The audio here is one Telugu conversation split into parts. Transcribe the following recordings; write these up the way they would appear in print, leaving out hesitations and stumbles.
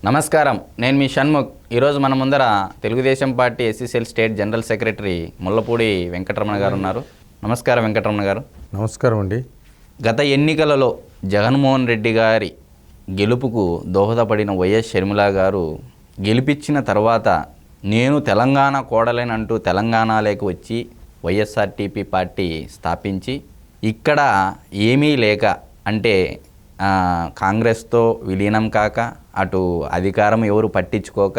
నమస్కారం, నేను మీ షణ్ముఖ్. ఈరోజు మన ముందర Telugu Desam party SCCL state general secretary Mullapudi Venkataramana గారు ఉన్నారు. నమస్కారం వెంకటరమణ గారు. నమస్కారం అండి. గత ఎన్నికలలో జగన్మోహన్ రెడ్డి గారి గెలుపుకు దోహదపడిన వైఎస్ షర్మిల గారు గెలిపించిన తర్వాత నేను తెలంగాణ కోడలేనంటూ తెలంగాణలోకి వచ్చి వైఎస్ఆర్టీపీ పార్టీ స్థాపించి ఇక్కడ ఏమీ లేక అంటే కాంగ్రెస్తో విలీనం కాక అటు అధికారం ఎవరు పట్టించుకోక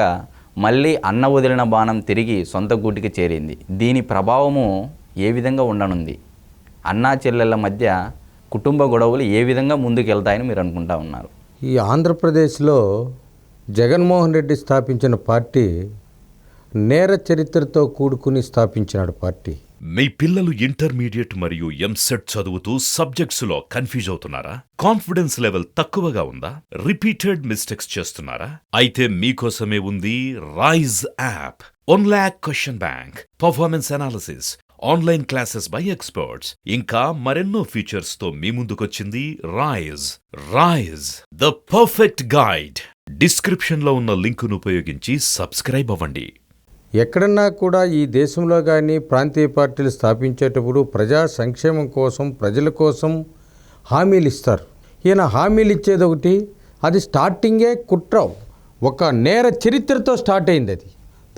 మళ్ళీ అన్న వదిలిన బాణం తిరిగి సొంత గూటికి చేరింది. దీని ప్రభావము ఏ విధంగా ఉండనుంది? అన్నా చెల్లెళ్ళ మధ్య కుటుంబ గొడవలు ఏ విధంగా ముందుకెళ్తాయని మీరు అనుకుంటా ఉన్నారు? ఈ ఆంధ్రప్రదేశ్లో జగన్మోహన్ రెడ్డి స్థాపించిన పార్టీ నేర చరిత్రతో కూడుకుని స్థాపించినాడు పార్టీ. మీ పిల్లలు ఇంటర్మీడియట్ మరియు ఎంసెట్ చదువుతూ సబ్జెక్ట్స్లో కన్ఫ్యూజ్ అవుతున్నారా? కాన్ఫిడెన్స్ లెవెల్ తక్కువగా ఉందా? రిపీటెడ్ మిస్టేక్స్ చేస్తున్నారా? అయితే మీకోసమే ఉంది Rise app. 1 lakh question bank, performance analysis, online classes by experts, ఇంకా మరెన్నో ఫీచర్స్ తో మీ ముందుకొచ్చింది Rise the perfect guide. Description లో ఉన్న లింకును ఉపయోగించి సబ్స్క్రైబ్ అవ్వండి. ఎక్కడన్నా కూడా ఈ దేశంలో కానీ ప్రాంతీయ పార్టీలు స్థాపించేటప్పుడు ప్రజా సంక్షేమం కోసం, ప్రజల కోసం హామీలు ఇస్తారు. ఈయన హామీలు ఇచ్చేది ఒకటి, అది స్టార్టింగే కుట్ర, ఒక నేర చరిత్రతో స్టార్ట్ అయింది. అది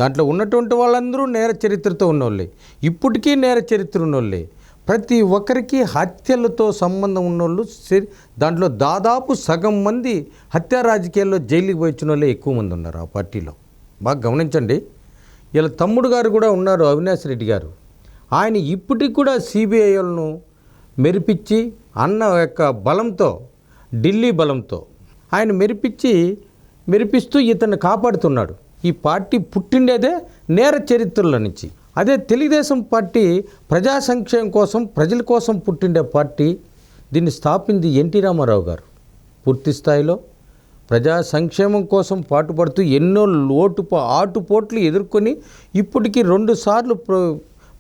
దాంట్లో ఉన్నటువంటి వాళ్ళందరూ నేర చరిత్రతో ఉన్నోళ్ళే, ఇప్పటికీ నేర చరిత్ర ఉన్నోళ్ళే. ప్రతి ఒక్కరికి హత్యలతో సంబంధం ఉన్నోళ్ళు దాంట్లో దాదాపు సగం మంది హత్యా రాజకీయాల్లో జైలుకి వచ్చిన వాళ్ళే ఎక్కువ మంది ఉన్నారు ఆ పార్టీలో. బాగా గమనించండి. ఇలా తమ్ముడు గారు కూడా ఉన్నారు, అవినాష్ రెడ్డి గారు. ఆయన ఇప్పటికి కూడా సిబిఐలను మెరిపించి అన్న యొక్క బలంతో, ఢిల్లీ బలంతో ఆయన మెరిపిస్తూ ఇతన్ని కాపాడుతున్నాడు. ఈ పార్టీ పుట్టిండేదే నేర చరిత్రల నుంచి. అదే తెలుగుదేశం పార్టీ ప్రజా సంక్షేమం కోసం, ప్రజల కోసం పుట్టిండే పార్టీ. దీన్ని స్థాపింది ఎన్టీ రామారావు గారు. పూర్తి స్థాయిలో ప్రజా సంక్షేమం కోసం పాటుపడుతూ ఎన్నో ఆటుపోట్లు ఎదుర్కొని ఇప్పటికీ 2 సార్లు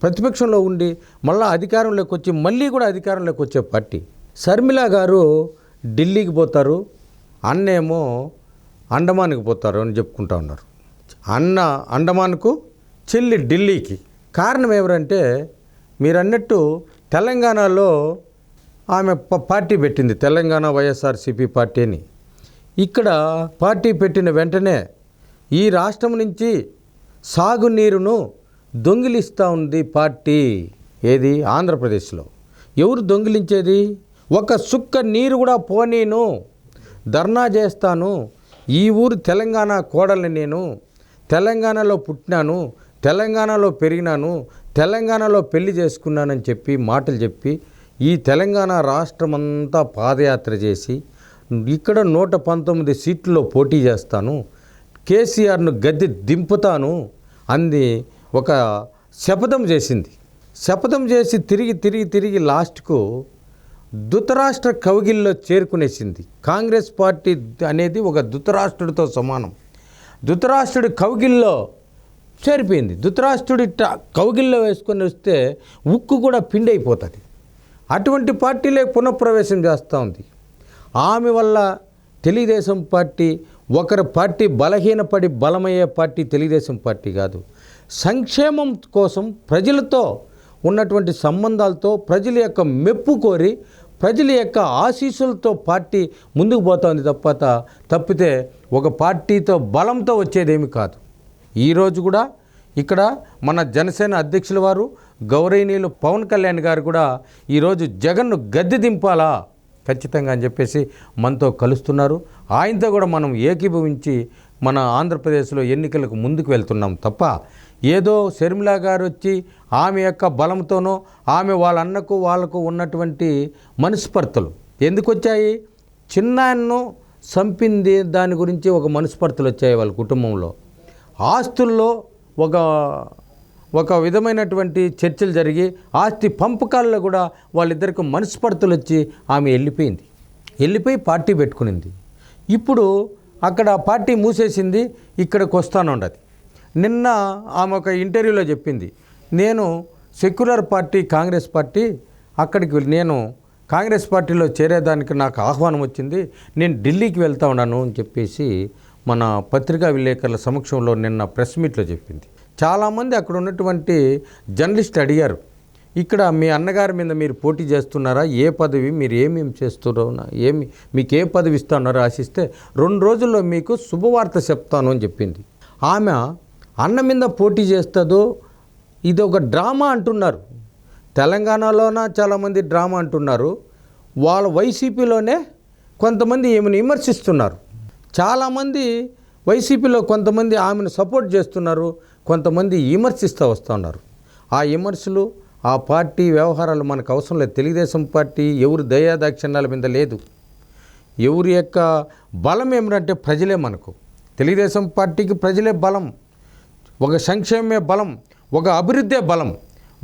ప్రతిపక్షంలో ఉండి మళ్ళీ అధికారంలోకి వచ్చి మళ్ళీ కూడా అధికారంలోకి వచ్చే పార్టీ. షర్మిల గారు ఢిల్లీకి పోతారు, అన్నేమో అండమాన్కి పోతారు అని చెప్పుకుంటా ఉన్నారు. అన్న అండమాన్కు, చెల్లి ఢిల్లీకి. కారణం ఎవరంటే మీరు అన్నట్టు తెలంగాణలో ఆమె పార్టీ పెట్టింది, తెలంగాణ వైఎస్ఆర్సీపీ పార్టీ అని. ఇక్కడ పార్టీ పెట్టిన వెంటనే ఈ రాష్ట్రం నుంచి సాగునీరును దొంగిలిస్తూ ఉంది పార్టీ. ఏది? ఆంధ్రప్రదేశ్లో. ఎవరు దొంగిలించేది? ఒక సుక్క నీరు కూడా పోనీను, ధర్నా చేస్తాను, ఈ ఊరు తెలంగాణ కోడల్ని, నేను తెలంగాణలో పుట్టినాను, తెలంగాణలో పెరిగినాను, తెలంగాణలో పెళ్లి చేసుకున్నానని చెప్పి మాటలు చెప్పి ఈ తెలంగాణ రాష్ట్రమంతా పాదయాత్ర చేసి ఇక్కడ 119 సీట్లలో పోటీ చేస్తాను, కేసీఆర్ను గద్దె దింపుతాను అంది. ఒక శపథం చేసింది. శపథం చేసి తిరిగి లాస్ట్కు ధృతరాష్ట్ర కౌగిల్లో చేరుకునేసింది. కాంగ్రెస్ పార్టీ అనేది ఒక ధృతరాష్ట్రుడితో సమానం. ధృతరాష్ట్రుడి కౌగిల్లో చేరిపోయింది. ధృతరాష్ట్రుడి కౌగిల్లో వేసుకొని వస్తే ఉక్కు కూడా పిండి అయిపోతుంది. అటువంటి పార్టీలే పునఃప్రవేశం చేస్తూ ఉంది. ఆమె వల్ల తెలుగుదేశం పార్టీ, ఒకరి పార్టీ బలహీనపడి బలమయ్యే పార్టీ తెలుగుదేశం పార్టీ కాదు. సంక్షేమం కోసం ప్రజలతో ఉన్నటువంటి సంబంధాలతో, ప్రజల యొక్క మెప్పు కోరి, ప్రజల యొక్క ఆశీస్సులతో పార్టీ ముందుకు పోతుంది తప్పితే ఒక పార్టీతో బలంతో వచ్చేదేమి కాదు. ఈరోజు కూడా ఇక్కడ మన జనసేన అధ్యక్షుల వారు గౌరవనీయులు పవన్ కళ్యాణ్ గారు కూడా ఈరోజు జగన్ను గద్దె దింపాలా ఖచ్చితంగా అని చెప్పేసి మనతో కలుస్తున్నారు. ఆయనతో కూడా మనం ఏకీభవించి మన ఆంధ్రప్రదేశ్లో ఎన్నికలకు ముందుకు వెళ్తున్నాం తప్ప ఏదో షర్మిల గారు వచ్చి ఆమె యొక్క బలంతోనో, ఆమె వాళ్ళ అన్నకు వాళ్ళకు ఉన్నటువంటి మనస్పర్ధలు ఎందుకు వచ్చాయి? చిన్నాన్నో చంపింది దాని గురించి ఒక మనస్పర్ధలు వచ్చాయి వాళ్ళ కుటుంబంలో. ఆస్తుల్లో ఒక విధమైనటువంటి చర్చలు జరిగి ఆస్తి పంపకాల్లో కూడా వాళ్ళిద్దరికి మనస్పర్ధలు వచ్చి ఆమె వెళ్ళిపోయి పార్టీ పెట్టుకునింది. ఇప్పుడు అక్కడ పార్టీ మూసేసింది, ఇక్కడికి వస్తానుండదు. నిన్న ఆమె ఒక ఇంటర్వ్యూలో చెప్పింది, నేను సెక్యులర్ పార్టీ కాంగ్రెస్ పార్టీ, అక్కడికి నేను కాంగ్రెస్ పార్టీలో చేరేదానికి నాకు ఆహ్వానం వచ్చింది, నేను ఢిల్లీకి వెళ్తా ఉన్నాను అని చెప్పేసి మన పత్రికా విలేకరుల సమక్షంలో నిన్న ప్రెస్ మీట్లో చెప్పింది. చాలామంది అక్కడ ఉన్నటువంటి జర్నలిస్ట్ అడిగారు, ఇక్కడ మీ అన్నగారి మీద మీరు పోటీ చేస్తున్నారా, ఏ పదవి, మీరు ఏమేమి చేస్తున్నారా, మీకు ఏ పదవి ఇస్తున్నారో ఆశిస్తే 2 రోజుల్లో మీకు శుభవార్త చెప్తాను అని చెప్పింది. ఆమె అన్న మీద పోటీ చేస్తుందో ఇది ఒక డ్రామా అంటున్నారు. తెలంగాణలోన చాలామంది డ్రామా అంటున్నారు, వాళ్ళ వైసీపీలోనే కొంతమంది ఏమైనా విమర్శిస్తున్నారు. చాలామంది వైసీపీలో కొంతమంది ఆమెను సపోర్ట్ చేస్తున్నారు, కొంతమంది విమర్శిస్తూ వస్తున్నారు. ఆ విమర్శలు, ఆ పార్టీ వ్యవహారాలు మనకు అవసరం లేదు. తెలుగుదేశం పార్టీ ఎవరు దయాదాక్షిణ్యాల మీద లేదు. ఎవరి యొక్క బలం ఏమిటంటే ప్రజలే మనకు. తెలుగుదేశం పార్టీకి ప్రజలే బలం, ఒక సంక్షేమమే బలం, ఒక అభివృద్ధే బలం.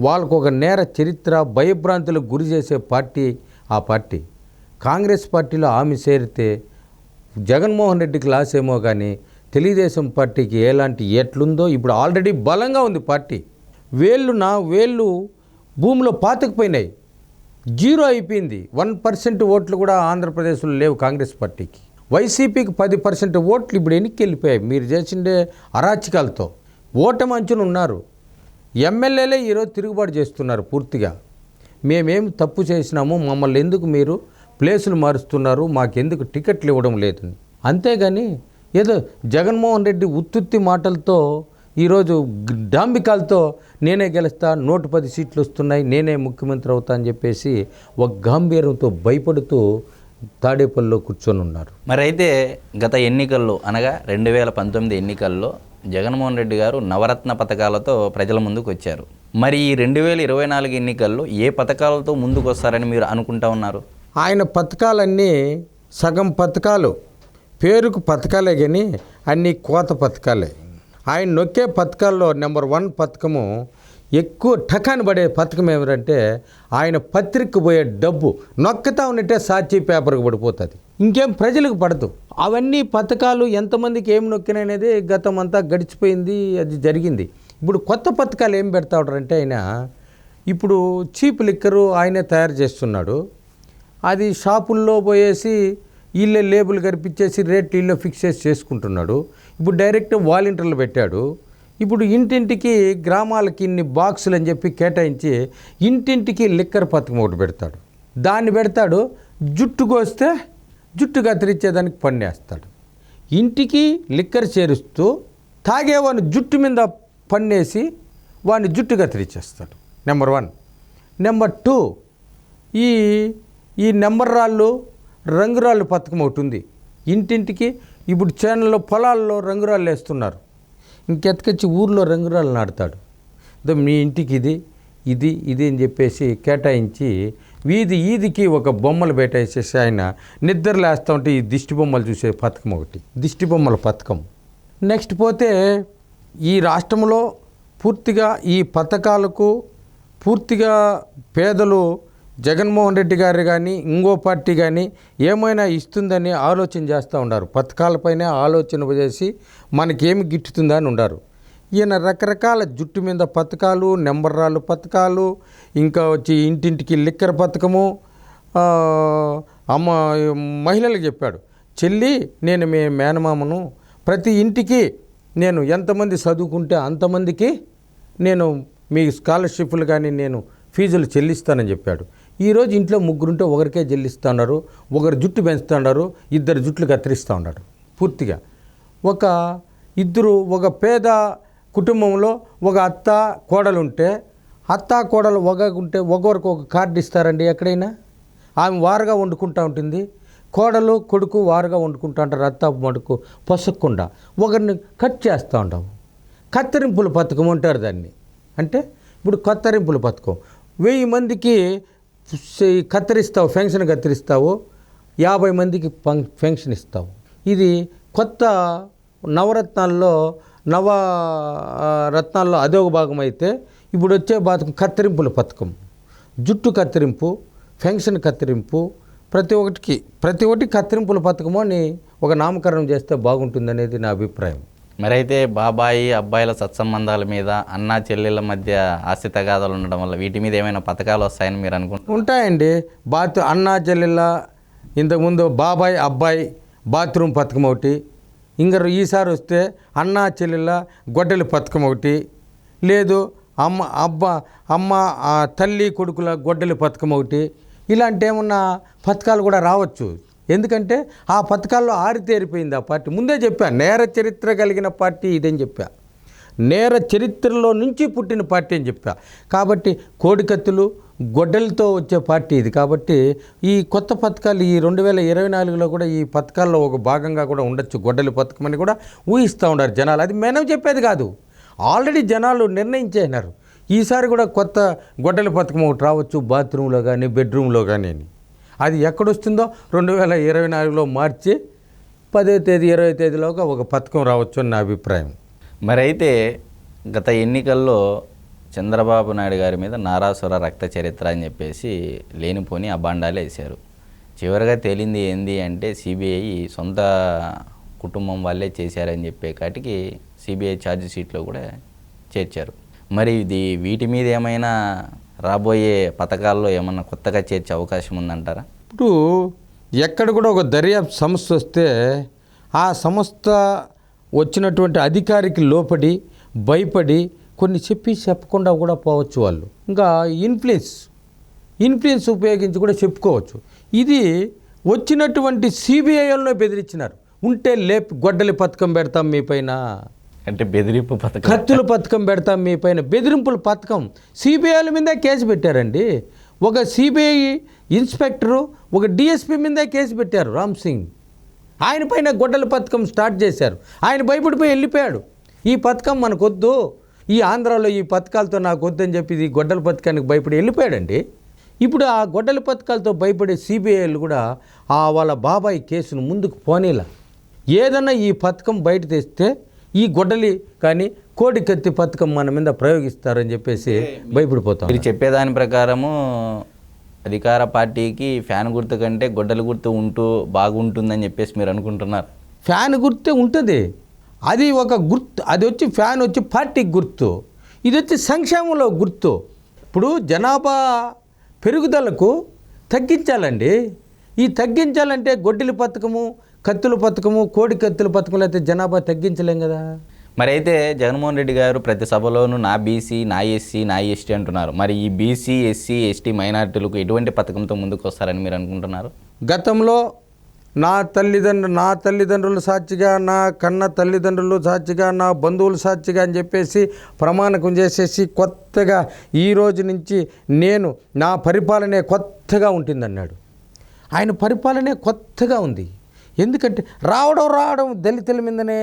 వాళ్ళకు ఒక నేర చరిత్ర, భయభ్రాంతులకు గురి చేసే పార్టీ ఆ పార్టీ. కాంగ్రెస్ పార్టీలో ఆమె చేరితే జగన్మోహన్ రెడ్డికి లాస్ ఏమో కానీ తెలుగుదేశం పార్టీకి ఎలాంటి ఎట్లుందో ఇప్పుడు ఆల్రెడీ బలంగా ఉంది పార్టీ. వేళ్ళు భూమిలో పాతుకుపోయినాయి, 0 అయిపోయింది. 1% ఓట్లు కూడా ఆంధ్రప్రదేశ్లో లేవు కాంగ్రెస్ పార్టీకి. వైసీపీకి 10% ఓట్లు ఇప్పుడు ఎన్నికకి వెళ్ళిపోయాయి మీరు చేసిండే అరాచకాలతో. ఓటమి అంచున ఉన్నారు. ఎమ్మెల్యేలే ఈరోజు తిరుగుబాటు చేస్తున్నారు పూర్తిగా. మేమేం తప్పు చేసినాము, మమ్మల్ని ఎందుకు మీరు ప్లేసులు మారుస్తున్నారు, మాకెందుకు టికెట్లు ఇవ్వడం లేదని. అంతేగాని ఏదో జగన్మోహన్ రెడ్డి ఉత్తుత్తి మాటలతో ఈరోజు డాంబికాలతో నేనే గెలుస్తా, 110 సీట్లు వస్తున్నాయి, నేనే ముఖ్యమంత్రి అవుతా అని చెప్పేసి ఒక గాంభీర్యంతో భయపడుతూ తాడేపల్లిలో కూర్చొని ఉన్నారు. మరి అయితే గత ఎన్నికల్లో అనగా 2019 ఎన్నికల్లో జగన్మోహన్ రెడ్డి గారు నవరత్న పథకాలతో ప్రజల ముందుకు వచ్చారు. మరి ఈ 2024 ఎన్నికల్లో ఏ పథకాలతో ముందుకు వస్తారని మీరు అనుకుంటా ఉన్నారు? ఆయన పథకాలన్నీ సగం పథకాలు పేరుకు పథకాలే కానీ అన్నీ కోత పథకాలే. ఆయన నొక్కే పథకాల్లో నెంబర్ 1 పథకము, ఎక్కువ టకాని పడే పథకం ఏమిటంటే ఆయన పత్రికకు పోయే డబ్బు నొక్కుతా ఉన్నట్టే సాక్షి పేపర్కి పడిపోతుంది, ఇంకేం ప్రజలకు పడదు. అవన్నీ పథకాలు ఎంతమందికి ఏం నొక్కిననేది గతం అంతా గడిచిపోయింది, అది జరిగింది. ఇప్పుడు కొత్త పథకాలు ఏం పెడతా ఉంటారంటే ఆయన ఇప్పుడు చీప్ లిక్కరు ఆయనే తయారు చేస్తున్నాడు. అది షాపుల్లో పోయేసి వీళ్ళే లేబుల్ కనిపించేసి రేట్లు వీళ్ళే ఫిక్స్ చేసి చేసుకుంటున్నాడు. ఇప్పుడు డైరెక్ట్ వాలంటీర్లు పెట్టాడు. ఇప్పుడు ఇంటింటికి గ్రామాలకి ఇన్ని బాక్సులు అని చెప్పి కేటాయించి ఇంటింటికి లిక్కర్ పథకం ఒకటి పెడతాడు. దాన్ని పెడతాడు, జుట్టు కోస్తే జుట్టు కత్తిరించేదానికి పన్నేస్తాడు. ఇంటికి లిక్కర్ చేరుస్తూ తాగేవాని జుట్టు మీద పన్నేసి వాని జుట్టు కత్తిరించేస్తాడు. నెంబర్ 1. నెంబర్ 2, ఈ నెంబర్ రాళ్ళు, రంగురాళ్ళు పథకం ఒకటి ఉంది ఇంటింటికి. ఇప్పుడు చేనుల్లో పొలాల్లో రంగురాళ్ళు వేస్తున్నారు. ఇంకెతకొచ్చి ఊర్లో రంగురాళ్ళు నాటుతాడు. మీ ఇంటికి ఇది అని చెప్పేసి కేటాయించి ఈదికి ఒక బొమ్మలు పెట్టేసేసి ఆయన నిద్రలు వేస్తూ ఉంటే ఈ దిష్టి బొమ్మలు చూసే పథకం ఒకటి, దిష్టి బొమ్మల పథకం. నెక్స్ట్ పోతే ఈ రాష్ట్రంలో పూర్తిగా ఈ పథకాలకు పూర్తిగా పేదలు జగన్మోహన్ రెడ్డి గారు కానీ ఇంకో పార్టీ కానీ ఏమైనా ఇస్తుందని ఆలోచన చేస్తూ ఉన్నారు. పథకాలపైనే ఆలోచన చేసి మనకేమి గిట్టుతుందా అని ఉన్నారు. ఈయన రకరకాల జుట్టు మీద పథకాలు, నెంబర్ రాళ్ళు పథకాలు, ఇంకా వచ్చి ఇంటింటికి లిక్కర్ పథకము. మహిళలకు చెప్పాడు, చెల్లి నేను మీ మేనమామను, ప్రతి ఇంటికి నేను ఎంతమంది చదువుకుంటే అంతమందికి నేను మీ స్కాలర్షిప్లు కానీ నేను ఫీజులు చెల్లిస్తానని చెప్పాడు. ఈరోజు ఇంట్లో 3 ఉంటే ఒకరికే చెల్లిస్తున్నారు, ఒకరు జుట్టు పెంచుతున్నారు, 2 జుట్లు కత్తిరిస్తూ ఉన్నాడు. పూర్తిగా ఒక పేద కుటుంబంలో ఒక అత్త కోడలు ఉంటే అత్త కోడలు ఉంటే ఒకరికి ఒక కార్డు ఇస్తారండి ఎక్కడైనా? ఆమె వారుగా వండుకుంటూ ఉంటుంది, కోడలు కొడుకు వారుగా వండుకుంటూ ఉంటారు. అత్త మటుకు పొసక్కుండా ఒకరిని కట్ చేస్తూ ఉంటాము. కత్తిరింపుల పథకం అంటారు దాన్ని. అంటే ఇప్పుడు కత్తిరింపుల పథకం 1000 మందికి కత్తిరిస్తావు, ఫెన్షన్ కత్తిరిస్తావు, 50 మందికి ఫెన్షన్ ఇస్తావు. ఇది కొత్త నవరత్నాల్లో అదొక భాగం అయితే ఇప్పుడు వచ్చే పథకం కత్తిరింపుల పథకం. జుట్టు కత్తిరింపు, ఫెన్షన్ కత్తిరింపు, ప్రతి ఒక్కటి కత్తిరింపుల పథకము అని ఒక నామకరణం చేస్తే బాగుంటుందనేది నా అభిప్రాయం. మరైతే బాబాయి అబ్బాయిల సత్సంబంధాల మీద అన్నా చెల్లెళ్ళ మధ్య ఆస్తి తగాదాలు ఉండడం వల్ల వీటి మీద ఏమైనా పథకాలు వస్తాయని మీరు అనుకుంటున్నారు? ఉంటాయండి. అన్నా చెల్లెళ్ళ ఇంతకుముందు బాబాయ్ అబ్బాయి బాత్రూమ్ పథకం ఒకటి, ఇంకా ఈసారి వస్తే అన్నా చెల్లెళ్ళ గొడ్డలి పథకం ఒకటి, లేదు అమ్మ తల్లి కొడుకుల గొడ్డలి పథకం ఒకటి, ఇలాంటి ఏమన్నా పథకాలు కూడా రావచ్చు. ఎందుకంటే ఆ పథకాల్లో ఆరితేరిపోయింది ఆ పార్టీ. ముందే చెప్పా, నేర చరిత్ర కలిగిన పార్టీ ఇదని చెప్పా, నేర చరిత్రలో నుంచి పుట్టిన పార్టీ అని చెప్పా. కాబట్టి కోడికత్తులు గొడ్డలతో వచ్చే పార్టీ ఇది. కాబట్టి ఈ కొత్త పథకాలు ఈ 2024లో కూడా ఈ పథకాల్లో ఒక భాగంగా కూడా ఉండొచ్చు గొడ్డలి పథకం అని కూడా ఊహిస్తూ ఉన్నారు జనాలు. అది మనం చెప్పేది కాదు, ఆల్రెడీ జనాలు నిర్ణయించేసినారు. ఈసారి కూడా కొత్త గొడ్డలి పథకం ఒకటి రావచ్చు, బాత్రూంలో కానీ బెడ్రూమ్లో కానీ అని. అది ఎక్కడొస్తుందో 2024లో మార్చి 10వ తేదీ 20వ తేదీలోగా ఒక పథకం రావచ్చు అని నా అభిప్రాయం. మరైతే గత ఎన్నికల్లో చంద్రబాబు నాయుడు గారి మీద నారాసుర రక్త చరిత్ర అని చెప్పేసి లేనిపోని అబాండాలు వేశారు. చివరిగా తేలింది ఏంది అంటే సిబిఐ సొంత కుటుంబం వాళ్ళే చేశారని చెప్పే కాటికి సిబిఐ ఛార్జ్ షీట్లో కూడా చేర్చారు. మరి వీటి మీద ఏమైనా రాబోయే పథకాల్లో ఏమన్నా కొత్తగా చేర్చే అవకాశం ఉందంటారా? ఇప్పుడు ఎక్కడ కూడా ఒక దర్యాప్తు సంస్థ వస్తే ఆ సంస్థ వచ్చినటువంటి అధికారికి లోపడి భయపడి కొన్ని చెప్పకుండా కూడా పోవచ్చు వాళ్ళు. ఇంకా ఇన్ఫ్లుయెన్స్ ఉపయోగించి కూడా చెప్పుకోవచ్చు. ఇది వచ్చినటువంటి సిబిఐలో బెదిరించినారు. ఉంటే గొడ్డలి పథకం పెడతాం మీ పైన, అంటే బెదిరింపు పథకం, కత్తుల పథకం పెడతాం మీ పైన, బెదిరింపుల పథకం. సిబిఐల మీదే కేసు పెట్టారండి. ఒక సిబిఐ ఇన్స్పెక్టరు ఒక డిఎస్పీ మీదే కేసు పెట్టారు, రామ్ సింగ్. ఆయన పైన గొడ్డల పథకం స్టార్ట్ చేశారు. ఆయన భయపడిపోయి వెళ్ళిపోయాడు. ఈ పథకం మనకొద్దు, ఈ ఆంధ్రాలో ఈ పథకాలతో నాకు వద్దని చెప్పి ఈ గొడ్డల పథకానికి భయపడి వెళ్ళిపోయాడండి. ఇప్పుడు ఆ గొడ్డల పథకాలతో భయపడే సిబిఐలు కూడా వాళ్ళ బాబాయ్ కేసును ముందుకు పోనీలా. ఏదన్నా ఈ పథకం బయట తెస్తే ఈ గొడ్డలి కానీ కోడి కత్తి పథకం మన మీద ప్రయోగిస్తారని చెప్పేసి భయపడిపోతాం. మీరు చెప్పేదాని ప్రకారము అధికార పార్టీకి ఫ్యాన్ గుర్తు కంటే గొడ్డలి గుర్తు బాగుంటుందని చెప్పేసి మీరు అనుకుంటున్నారు? ఫ్యాన్ గుర్తే ఉంటుంది, అది ఒక గుర్తు. అది వచ్చి ఫ్యాన్ వచ్చి పార్టీకి గుర్తు, ఇది వచ్చి సంక్షేమంలో గుర్తు. ఇప్పుడు జనాభా పెరుగుదలకు తగ్గించాలండి. ఈ తగ్గించాలంటే గొడ్డలి పథకము, కత్తుల పథకము, కోడి కత్తుల పథకంలో అయితే జనాభా తగ్గించలేం కదా. మరి అయితే జగన్మోహన్ రెడ్డి గారు ప్రతి సభలోనూ నా బీసీ, నా ఎస్సీ, నా ఎస్టీ అంటున్నారు. మరి ఈ బీసీ, ఎస్సీ, ఎస్టీ మైనారిటీలకు ఎటువంటి పథకంతో ముందుకు వస్తారని మీరు అనుకుంటున్నారు? గతంలో నా తల్లిదండ్రుల సాక్షిగా, నా కన్న తల్లిదండ్రులు సాక్షిగా, నా బంధువుల సాక్షిగా అని చెప్పేసి ప్రమాణకం చేసేసి కొత్తగా ఈ రోజు నుంచి నా పరిపాలనే కొత్తగా ఉంటుందన్నాడు. ఆయన పరిపాలనే కొత్తగా ఉంది. ఎందుకంటే రావడం దళితుల మీదనే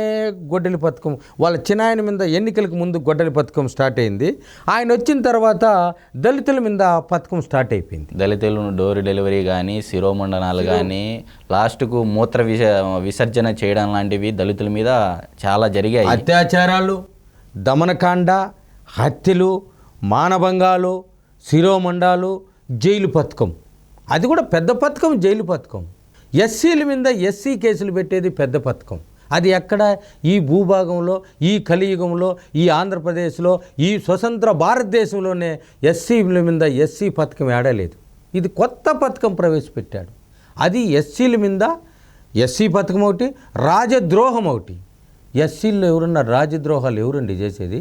గొడ్డలి పథకం, వాళ్ళ చిన్నాయన మీద ఎన్నికలకు ముందు గొడ్డలి పథకం స్టార్ట్ అయింది. ఆయన వచ్చిన తర్వాత దళితుల మీద పథకం స్టార్ట్ అయిపోయింది. దళితులను డోర్ డెలివరీ కానీ, శిరోమండనాలు కానీ, లాస్ట్కు మూత్ర విసర్జన చేయడం లాంటివి దళితుల మీద చాలా జరిగాయి. అత్యాచారాలు, దమనకాండ, హత్యలు, మానభంగాలు, శిరోమండాలు, జైలు పథకం. అది కూడా పెద్ద పథకం, జైలు పథకం. ఎస్సీల మీద ఎస్సీ కేసులు పెట్టేది పెద్ద పథకం. అది ఎక్కడ? ఈ భూభాగంలో, ఈ కలియుగంలో, ఈ ఆంధ్రప్రదేశ్లో, ఈ స్వతంత్ర భారతదేశంలోనే ఎస్సీల మీద ఎస్సీ పథకం ఏడలేదు. ఇది కొత్త పథకం ప్రవేశపెట్టాడు. అది ఎస్సీల మీద ఎస్సీ పథకం ఒకటి, రాజద్రోహం ఒకటి. ఎస్సీల్లో ఎవరున్న రాజద్రోహాలు ఎవరండి చేసేది?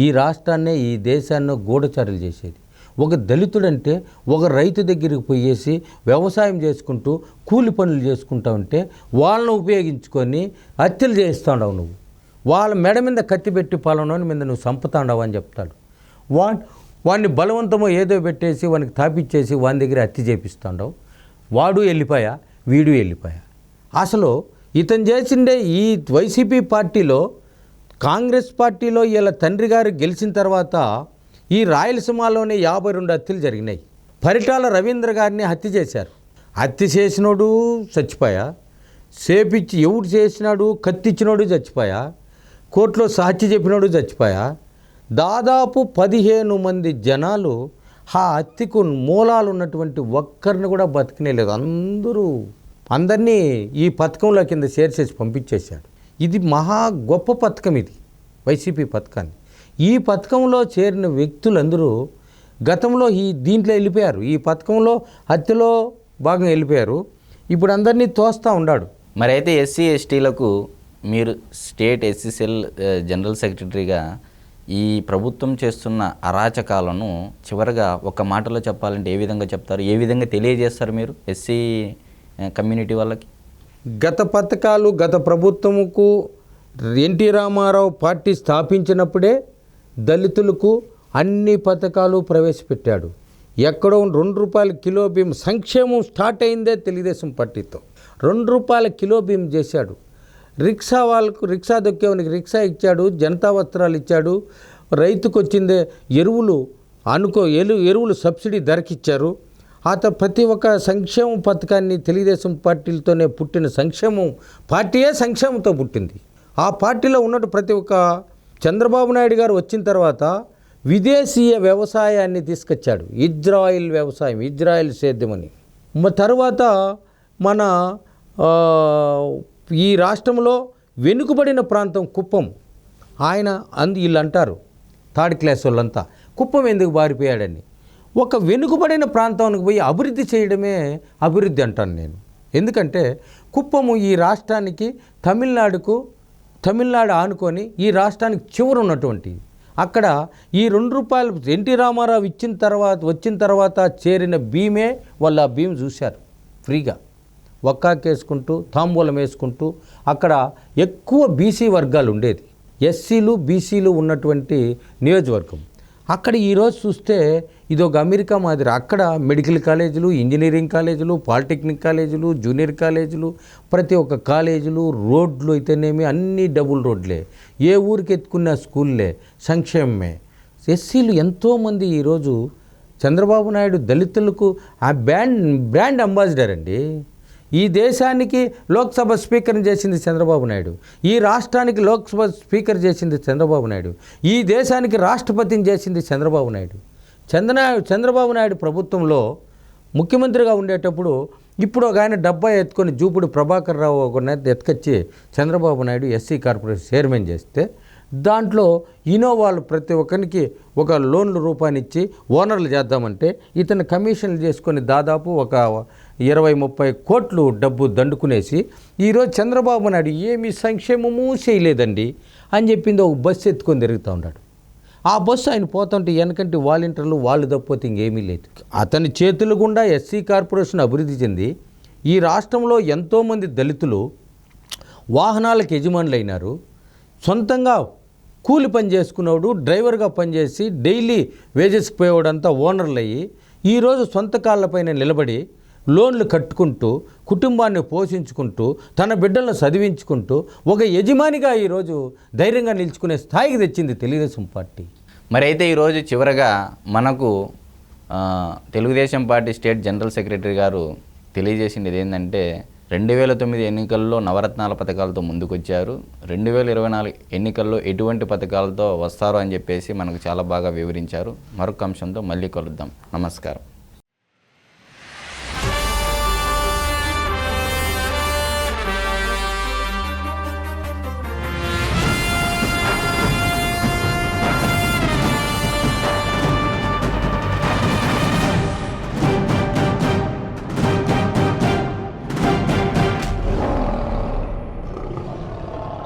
ఈ రాష్ట్రాన్నే, ఈ దేశాన్ని గూఢచారులు చేసేది. ఒక దళితుడంటే ఒక రైతు దగ్గరికి పోయేసి వ్యవసాయం చేసుకుంటూ కూలి పనులు చేసుకుంటా ఉంటే వాళ్ళని ఉపయోగించుకొని హత్యలు చేయిస్తాండవు నువ్వు. వాళ్ళ మెడ మీద కత్తి పెట్టి పలానోని మీద నువ్వు చంపుతాండవు అని చెప్తాడు. వాడిని బలవంతమో ఏదో పెట్టేసి వానికి తాపిచ్చేసి వాని దగ్గర హత్య చేపిస్తాండవు. వాడు వెళ్ళిపోయా, వీడు వెళ్ళిపోయా. అసలు ఇతను చేసిండే ఈ వైసీపీ పార్టీలో, కాంగ్రెస్ పార్టీలో ఇలా తండ్రి గారు గెలిచిన తర్వాత ఈ రాయలసీమలోనే 52 హత్యలు జరిగినాయి. పరిటాల రవీంద్ర గారిని హత్య చేశారు. హత్య చేసినోడు చచ్చిపోయా, సేపిచ్చి ఎవడు చేసినాడు కత్తిచ్చినోడు చచ్చిపోయా, కోర్టులో సాక్షి చెప్పినోడు చచ్చిపోయా. దాదాపు 15 మంది జనాలు ఆ హత్యకు మూలాలు ఉన్నటువంటి ఒక్కరిని కూడా బతికినేలేదు. అందరినీ ఈ పథకంలో కింద చేర్చేసి పంపించేశాడు. ఇది మహా గొప్ప పథకం, ఇది వైసీపీ పథకాన్ని. ఈ పథకంలో చేరిన వ్యక్తులందరూ గతంలో దీంట్లో వెళ్ళిపోయారు. ఈ పథకంలో హత్యలో భాగం వెళ్ళిపోయారు. ఇప్పుడు అందరినీ తోస్తూ ఉన్నాడు. మరి అయితే ఎస్సీ, ఎస్టీలకు మీరు స్టేట్ ఎస్సీసీఎల్ జనరల్ సెక్రటరీగా ఈ ప్రభుత్వం చేస్తున్న అరాచకాలను చివరగా ఒక మాటలో చెప్పాలంటే ఏ విధంగా చెప్తారు, ఏ విధంగా తెలియజేస్తారు మీరు ఎస్సీ కమ్యూనిటీ వాళ్ళకి? గత పథకాలు గత ప్రభుత్వముకు ఎన్టీ రామారావు పార్టీ స్థాపించినప్పుడే దళితులకు అన్ని పథకాలు ప్రవేశపెట్టాడు. ఎక్కడో ₹2 కిలో బియ్యం సంక్షేమం స్టార్ట్ అయిందే తెలుగుదేశం పార్టీతో. ₹2 కిలో బియ్యం చేశాడు. రిక్షా వాళ్ళకు రిక్షా దొక్కేవానికి రిక్షా ఇచ్చాడు, జనతా వస్త్రాలు ఇచ్చాడు. రైతుకు వచ్చిందే ఎరువులు ఎరువులు సబ్సిడీ ధరకిచ్చారు. ప్రతి ఒక్క సంక్షేమ పథకాన్ని తెలుగుదేశం పార్టీలతోనే పుట్టిన సంక్షేమం పార్టీయే సంక్షేమంతో పుట్టింది. ఆ పార్టీలో ఉన్నట్టు ప్రతి ఒక్క చంద్రబాబు నాయుడు గారు వచ్చిన తర్వాత విదేశీయ వ్యవసాయాన్ని తీసుకొచ్చాడు. ఇజ్రాయిల్ వ్యవసాయం, ఇజ్రాయిల్ సేద్యమని. తర్వాత మన ఈ రాష్ట్రంలో వెనుకబడిన ప్రాంతం కుప్పం. ఆయన వీళ్ళు అంటారు థర్డ్ క్లాస్ వాళ్ళంతా కుప్పం ఎందుకు బారిపోయాడని. ఒక వెనుకబడిన ప్రాంతానికి పోయి అభివృద్ధి చేయడమే అభివృద్ధి అంటాను నేను. ఎందుకంటే కుప్పము ఈ రాష్ట్రానికి తమిళనాడు ఆనుకొని ఈ రాష్ట్రానికి చివర ఉన్నటువంటి అక్కడ ఈ ₹2 ఎన్టీ రామారావు వచ్చిన తర్వాత చేరిన భీమే వాళ్ళు ఆ భీమ్ చూశారు ఫ్రీగా ఒక్కాకేసుకుంటూ తాంబూలం వేసుకుంటూ. అక్కడ ఎక్కువ బీసీ వర్గాలు ఉండేది, ఎస్సీలు బీసీలు ఉన్నటువంటి నియోజకవర్గం. అక్కడ ఈరోజు చూస్తే ఇదొక అమెరికా మాదిరి. అక్కడ మెడికల్ కాలేజీలు, ఇంజనీరింగ్ కాలేజీలు, పాలిటెక్నిక్ కాలేజీలు, జూనియర్ కాలేజీలు, ప్రతి ఒక్క కాలేజీలు, రోడ్లు అయితేనేమి అన్నీ డబుల్ రోడ్లే. ఏ ఊరికి ఎత్తుకున్న స్కూల్లే, సంక్షేమమే. ఎస్సీలు ఎంతోమంది ఈరోజు చంద్రబాబు నాయుడు దళితులకు ఆ బ్రాండ్ అంబాసిడర్ అండి. ఈ దేశానికి లోక్సభ స్పీకర్ని చేసింది చంద్రబాబు నాయుడు, ఈ రాష్ట్రానికి లోక్సభ స్పీకర్ చేసింది చంద్రబాబు నాయుడు, ఈ దేశానికి రాష్ట్రపతిని చేసింది చంద్రబాబు నాయుడు. చంద్రబాబు నాయుడు ప్రభుత్వంలో ముఖ్యమంత్రిగా ఉండేటప్పుడు ఇప్పుడు ఒక ఆయన డబ్బా ఎత్తుకొని జూపుడు ప్రభాకర్ రావు ఒక ఎత్తుకొచ్చి Chandrababu Naidu SC corporation chairman చేస్తే దాంట్లో ఇన్నోవాలు ప్రతి ఒక్కరికి ఒక లోన్లు రూపాయనిచ్చి ఓనర్లు చేద్దామంటే ఇతను కమిషన్లు చేసుకొని దాదాపు ఒక 20-30 కోట్లు డబ్బు దండుకునేసి ఈరోజు చంద్రబాబు నాయుడు ఏమీ సంక్షేమము చేయలేదండి అని చెప్పింది ఒక బస్సు ఎత్తుకొని తిరుగుతూ ఉన్నాడు. ఆ బస్సు ఆయన పోతుంటే వెనకంటే వాలంటీర్లు వాళ్ళు తప్పితే ఇంకేమీ లేదు. అతని చేతుల గుండా ఎస్సీ కార్పొరేషన్ అభివృద్ధి చెంది ఈ రాష్ట్రంలో ఎంతోమంది దళితులు వాహనాలకు యజమానులు అయినారు. సొంతంగా కూలి పని చేసుకునేవాడు డ్రైవర్గా పనిచేసి డైలీ వేజెస్కి పోయేవాడంతా ఓనర్లు అయ్యి ఈరోజు సొంత కాళ్ళపైన నిలబడి లోన్లు కట్టుకుంటూ కుటుంబాన్ని పోషించుకుంటూ తన బిడ్డలను చదివించుకుంటూ ఒక యజమానిగా ఈరోజు ధైర్యంగా నిలుచుకునే స్థాయికి తెచ్చింది తెలుగుదేశం పార్టీ. మరి అయితే ఈరోజు చివరగా మనకు Telugu Desam party state general secretary గారు తెలియజేసింది ఏంటంటే 2009 ఎన్నికల్లో నవరత్నాల పథకాలతో ముందుకొచ్చారు, 2024 ఎన్నికల్లో ఎటువంటి పథకాలతో వస్తారో అని చెప్పేసి మనకు చాలా బాగా వివరించారు. మరొక అంశంతో మళ్ళీ కలుద్దాం. నమస్కారం.